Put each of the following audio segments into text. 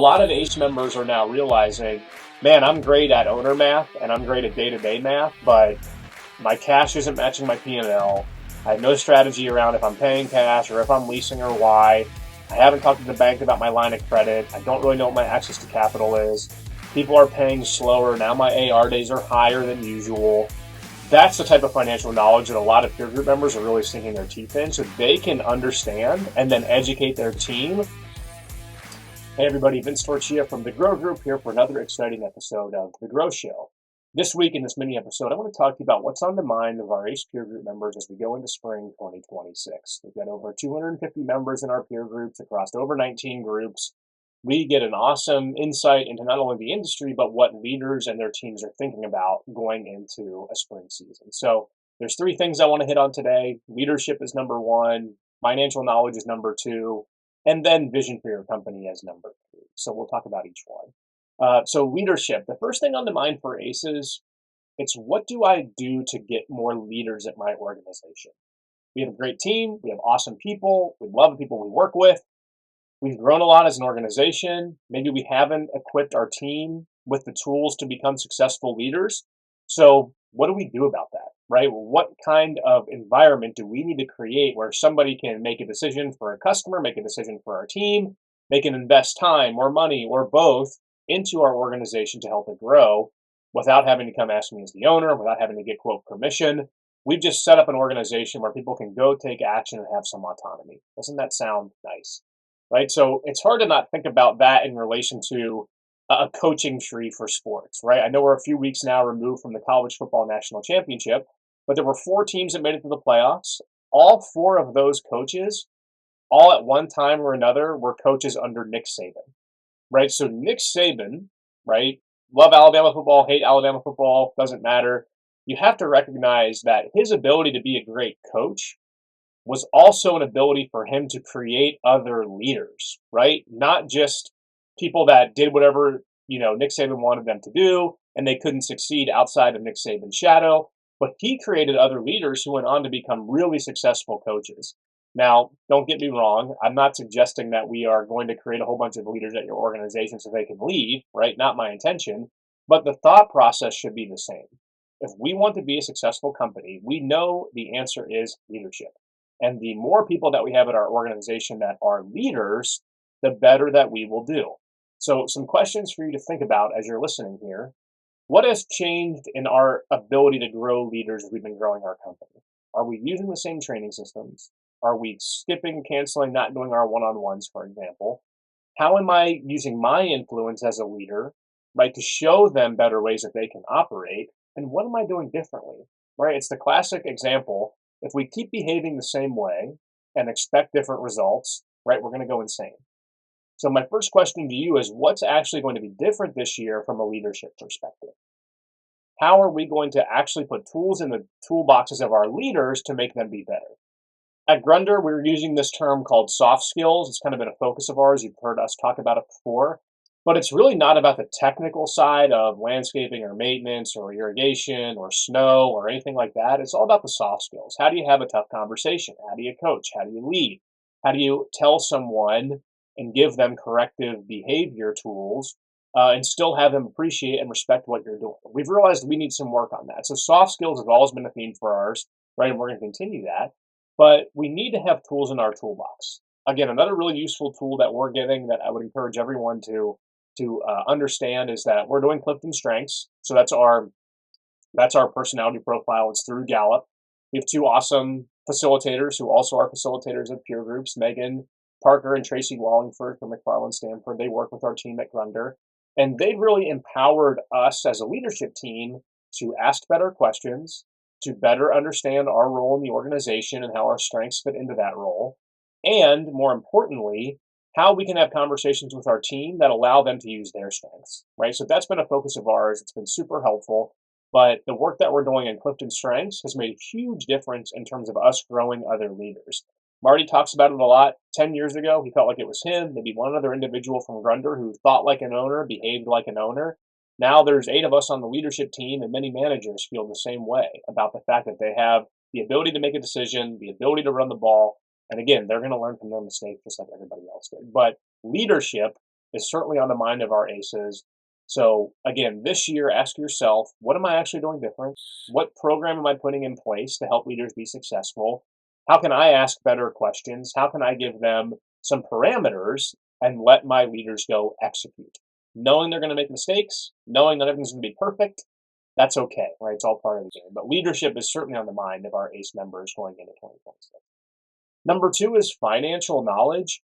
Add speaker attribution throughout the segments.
Speaker 1: lot of ACE members are now realizing, man, I'm great at owner math and I'm great at day-to-day math, but my cash isn't matching my P&L. I have no strategy around if I'm paying cash or if I'm leasing or why. I haven't talked to the bank about my line of credit. I don't really know what my access to capital is. People are paying slower. Now my AR days are higher than usual. That's the type of financial knowledge that a lot of peer group members are really sinking their teeth in so they can understand and then educate their team. Hey everybody, Vince Torchia from the Grow Group here for another exciting episode of The Grow Show. This week in this mini episode, I want to talk to you about what's on the mind of our ACE peer group members as we go into spring 2026. We've got over 250 members in our peer groups across over 19 groups. We get an awesome insight into not only the industry, but what leaders and their teams are thinking about going into a spring season. So there's three things I want to hit on today. Leadership is number one, financial knowledge is number two, and then vision for your company as number three. So we'll talk about each one. So leadership, the first thing on the mind for ACEs, it's what do I do to get more leaders at my organization? We have a great team. We have awesome people. We love the people we work with. We've grown a lot as an organization. Maybe we haven't equipped our team with the tools to become successful leaders. So what do we do about that, right? What kind of environment do we need to create where somebody can make a decision for a customer, make a decision for our team, they can invest time or money or both into our organization to help it grow without having to come ask me as the owner, without having to get quote permission. We've just set up an organization where people can go take action and have some autonomy. Doesn't that sound nice? Right? So it's hard to not think about that in relation to a coaching tree for sports, right? I know we're a few weeks now removed from the college football national championship, but there were 4 teams that made it to the playoffs. All 4 of those coaches, all at one time or another, were coaches under Nick Saban, right? So Nick Saban, right? Love Alabama football, hate Alabama football, doesn't matter. You have to recognize that his ability to be a great coach was also an ability for him to create other leaders, right? Not just people that did whatever, Nick Saban wanted them to do and they couldn't succeed outside of Nick Saban's shadow, but he created other leaders who went on to become really successful coaches. Now, don't get me wrong. I'm not suggesting that we are going to create a whole bunch of leaders at your organization so they can leave, right? Not my intention, but the thought process should be the same. If we want to be a successful company, we know the answer is leadership. And the more people that we have at our organization that are leaders, the better that we will do. So some questions for you to think about as you're listening here. What has changed in our ability to grow leaders as we've been growing our company? Are we using the same training systems? Are we skipping, canceling, not doing our one-on-ones, for example? How am I using my influence as a leader, right, to show them better ways that they can operate? And what am I doing differently, right? It's the classic example. If we keep behaving the same way and expect different results, right, we're going to go insane. So my first question to you is, what's actually going to be different this year from a leadership perspective? How are we going to actually put tools in the toolboxes of our leaders to make them be better? At Grunder, we're using this term called soft skills. It's kind of been a focus of ours. You've heard us talk about it before. But it's really not about the technical side of landscaping or maintenance or irrigation or snow or anything like that. It's all about the soft skills. How do you have a tough conversation? How do you coach? How do you lead? How do you tell someone and give them corrective behavior tools and still have them appreciate and respect what you're doing? We've realized we need some work on that. So soft skills have always been a theme for ours, right? And we're going to continue that. But we need to have tools in our toolbox. Again, another really useful tool that we're getting that I would encourage everyone to understand is that we're doing Clifton Strengths. So that's our personality profile. It's through Gallup. We have 2 awesome facilitators who also are facilitators of peer groups, Megan Parker and Tracy Wallingford from McFarland Stanford. They work with our team at Grunder. And they've really empowered us as a leadership team to ask better questions, to better understand our role in the organization and how our strengths fit into that role. And more importantly, how we can have conversations with our team that allow them to use their strengths, right? So that's been a focus of ours. It's been super helpful. But the work that we're doing in Clifton Strengths has made a huge difference in terms of us growing other leaders. Marty talks about it a lot. 10 years ago, he felt like it was him, maybe one other individual from Grunder who thought like an owner, behaved like an owner. Now there's 8 of us on the leadership team, and many managers feel the same way about the fact that they have the ability to make a decision, the ability to run the ball. And again, they're going to learn from their mistakes just like everybody else did. But leadership is certainly on the mind of our aces. So again, this year, ask yourself, what am I actually doing different? What program am I putting in place to help leaders be successful? How can I ask better questions? How can I give them some parameters and let my leaders go execute? Knowing they're going to make mistakes, knowing that everything's going to be perfect, that's okay, right? It's all part of the game. But leadership is certainly on the mind of our ACE members going into 2026. Number two is financial knowledge.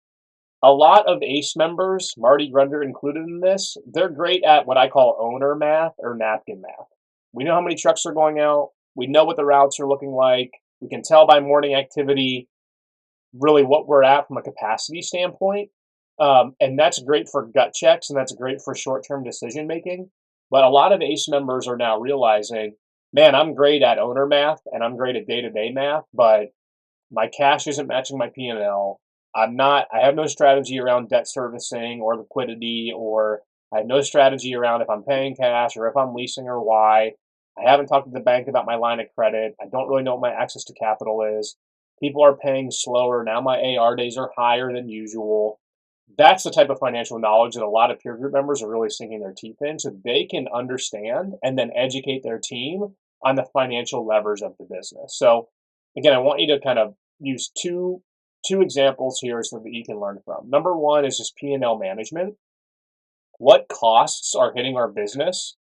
Speaker 1: A lot of ACE members, Marty Grunder included in this, they're great at what I call owner math or napkin math. We know how many trucks are going out. We know what the routes are looking like. We can tell by morning activity really what we're at from a capacity standpoint. And that's great for gut checks and that's great for short-term decision making. But a lot of ACE members are now realizing, man, I'm great at owner math and I'm great at day-to-day math, but my cash isn't matching my P&L. I have no strategy around debt servicing or liquidity, or I have no strategy around if I'm paying cash or if I'm leasing or why. I haven't talked to the bank about my line of credit. I don't really know what my access to capital is. People are paying slower. Now my AR days are higher than usual. That's the type of financial knowledge that a lot of peer group members are really sinking their teeth in so they can understand and then educate their team on the financial levers of the business. So again, I want you to kind of use two examples here so that you can learn from. Number one is just P&L management. What costs are hitting our business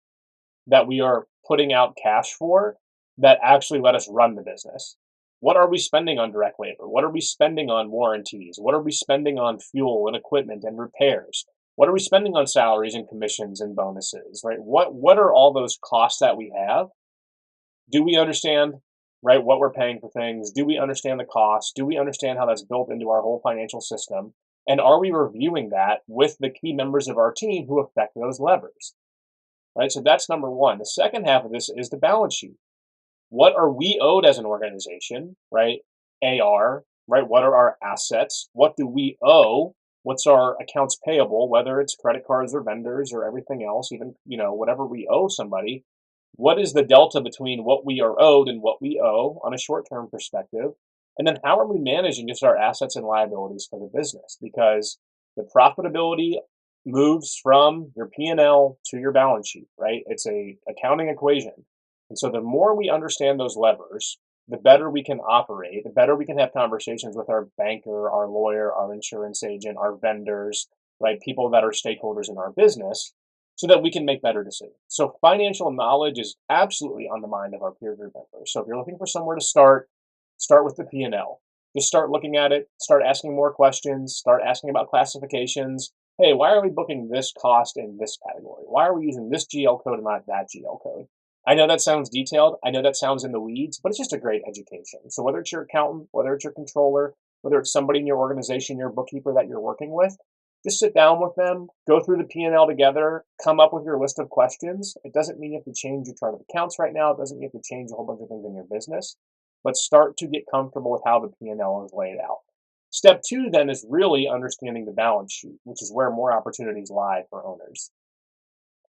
Speaker 1: that we are putting out cash for that actually let us run the business? What are we spending on direct labor? What are we spending on warranties? What are we spending on fuel and equipment and repairs? What are we spending on salaries and commissions and bonuses, right? What are all those costs that we have? Do we understand, right, what we're paying for things? Do we understand the cost? Do we understand how that's built into our whole financial system? And are we reviewing that with the key members of our team who affect those levers? Right? So that's number one. The second half of this is the balance sheet. What are we owed as an organization, right? AR, right? What are our assets? What do we owe? What's our accounts payable, whether it's credit cards or vendors or everything else, even, whatever we owe somebody. What is the delta between what we are owed and what we owe on a short-term perspective? And then how are we managing just our assets and liabilities for the business? Because the profitability moves from your P&L to your balance sheet, right? It's a accounting equation. And so the more we understand those levers, the better we can operate, the better we can have conversations with our banker, our lawyer, our insurance agent, our vendors, right? People that are stakeholders in our business so that we can make better decisions. So financial knowledge is absolutely on the mind of our peer group members. So if you're looking for somewhere to start with the P&L. Just start looking at it, start asking more questions, start asking about classifications. Hey, why are we booking this cost in this category? Why are we using this GL code and not that GL code? I know that sounds detailed. I know that sounds in the weeds, but it's just a great education. So whether it's your accountant, whether it's your controller, whether it's somebody in your organization, your bookkeeper that you're working with, just sit down with them, go through the P&L together, come up with your list of questions. It doesn't mean you have to change your chart of accounts right now. It doesn't mean you have to change a whole bunch of things in your business, but start to get comfortable with how the P&L is laid out. Step two then is really understanding the balance sheet, which is where more opportunities lie for owners.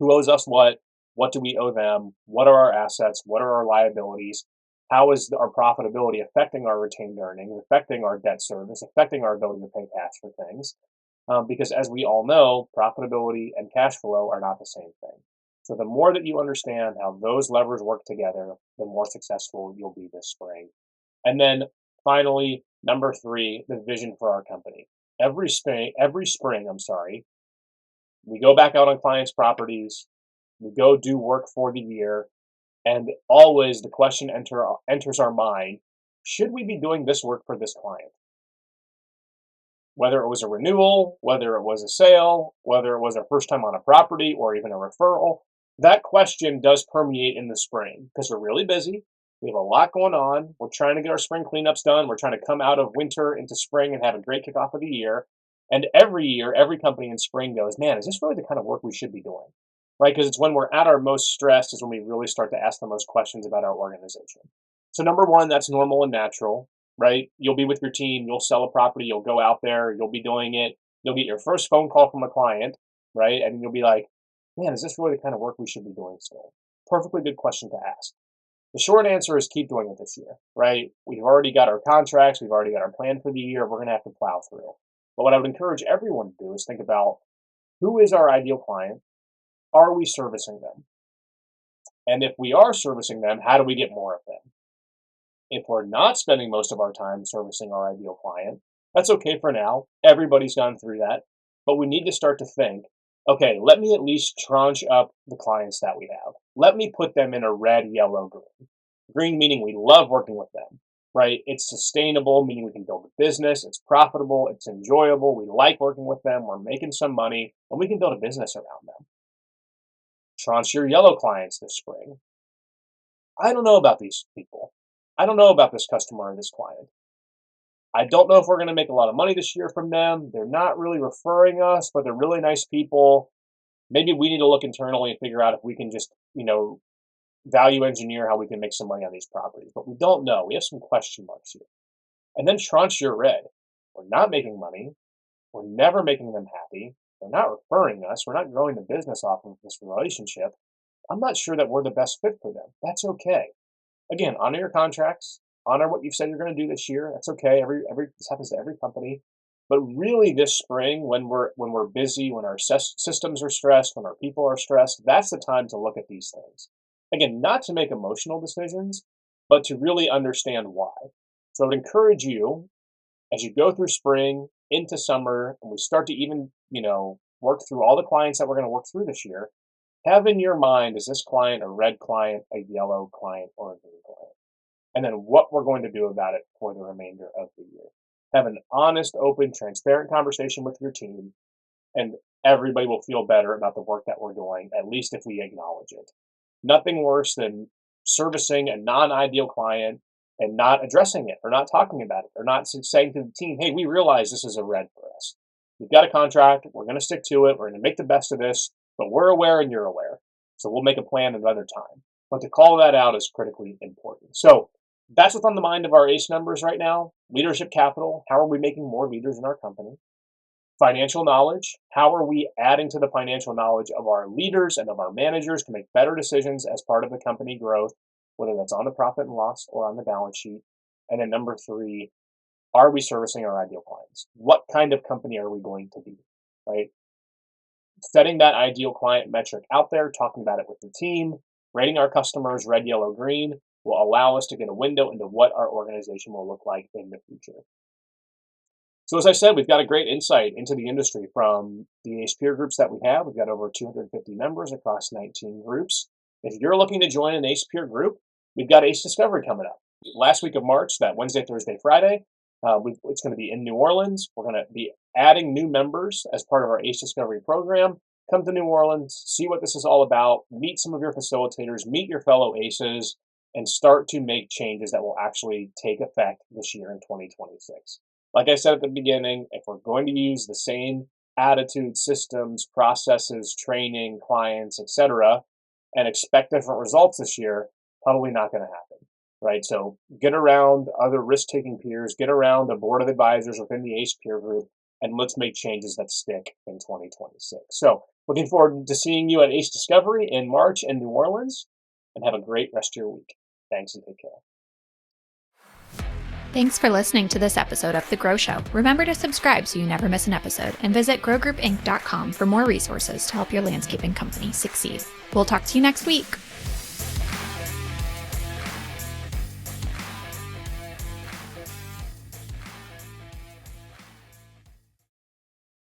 Speaker 1: Who owes us what? What do we owe them? What are our assets? What are our liabilities? How is our profitability affecting our retained earnings, affecting our debt service, affecting our ability to pay cash for things? Because as we all know, profitability and cash flow are not the same thing. So the more that you understand how those levers work together, the more successful you'll be this spring. And then finally, number three, the vision for our company. Every spring, we go back out on clients' properties, we go do work for the year, and always the question enters our mind, should we be doing this work for this client? Whether it was a renewal, whether it was a sale, whether it was our first time on a property or even a referral, that question does permeate in the spring because we're really busy. We have a lot going on. We're trying to get our spring cleanups done. We're trying to come out of winter into spring and have a great kickoff of the year. And every year, every company in spring goes, man, is this really the kind of work we should be doing? Right? Because it's when we're at our most stressed is when we really start to ask the most questions about our organization. So number one, that's normal and natural. Right? You'll be with your team, you'll sell a property, you'll go out there, you'll be doing it, you'll get your first phone call from a client, right? And you'll be like, man, is this really the kind of work we should be doing still? Perfectly good question to ask. The short answer is keep doing it this year, right? We've already got our contracts, we've already got our plan for the year, we're going to have to plow through. But what I would encourage everyone to do is think about Who is our ideal client? Are we servicing them? And if we are servicing them, how do we get more of them? If we're not spending most of our time servicing our ideal client, that's okay for now. Everybody's gone through that. But we need to start to think, okay, let me at least tranche up the clients that we have. Let me put them in a red, yellow, green. Green meaning we love working with them, right? It's sustainable, meaning we can build a business. It's profitable. It's enjoyable. We like working with them. We're making some money, and we can build a business around them. Tranche your yellow clients this spring. I don't know about these people. I don't know about this customer or this client. I don't know if we're going to make a lot of money this year from them. They're not really referring us, but they're really nice people. Maybe we need to look internally and figure out if we can just, value engineer how we can make some money on these properties. But we don't know. We have some question marks here. And then tranche your red. We're not making money. We're never making them happy. They're not referring us. We're not growing the business off of this relationship. I'm not sure that we're the best fit for them. That's okay. Again, honor your contracts, honor what you've said you're going to do this year. That's okay. This happens to every company. But really, this spring, when we're busy, when our systems are stressed, when our people are stressed, that's the time to look at these things. Again, not to make emotional decisions, but to really understand why. So I would encourage you, as you go through spring into summer, and we start to even work through all the clients that we're going to work through this year. Have in your mind, is this client a red client, a yellow client, or a green client? And then what we're going to do about it for the remainder of the year. Have an honest, open, transparent conversation with your team, and everybody will feel better about the work that we're doing, at least if we acknowledge it. Nothing worse than servicing a non-ideal client and not addressing it or not talking about it or not saying to the team, hey, we realize this is a red for us. We've got a contract. We're going to stick to it. We're going to make the best of this. But we're aware and you're aware. So we'll make a plan another time. But to call that out is critically important. So that's what's on the mind of our ACE numbers right now. Leadership capital. How are we making more leaders in our company? Financial knowledge. How are we adding to the financial knowledge of our leaders and of our managers to make better decisions as part of the company growth, whether that's on the profit and loss or on the balance sheet? And then number 3, are we servicing our ideal clients? What kind of company are we going to be, right? Setting that ideal client metric out there, talking about it with the team, rating our customers red, yellow, green will allow us to get a window into what our organization will look like in the future. So as I said, we've got a great insight into the industry from the ACE peer groups that we have. We've got over 250 members across 19 groups. If you're looking to join an ACE peer group, we've got ACE Discovery coming up. Last week of March, that Wednesday, Thursday, Friday, it's going to be in New Orleans. We're going to be adding new members as part of our ACE Discovery program. Come to New Orleans, see what this is all about, meet some of your facilitators, meet your fellow ACEs, and start to make changes that will actually take effect this year in 2026. Like I said at the beginning, if we're going to use the same attitude, systems, processes, training, clients, etc., and expect different results this year, probably not going to happen. Right, so get around other risk-taking peers, get around the board of advisors within the ACE peer group, and let's make changes that stick in 2026. So looking forward to seeing you at ACE Discovery in March in New Orleans, and have a great rest of your week. Thanks and take care.
Speaker 2: Thanks for listening to this episode of The Grow Show. Remember to subscribe so you never miss an episode, and visit growgroupinc.com for more resources to help your landscaping company succeed. We'll talk to you next week.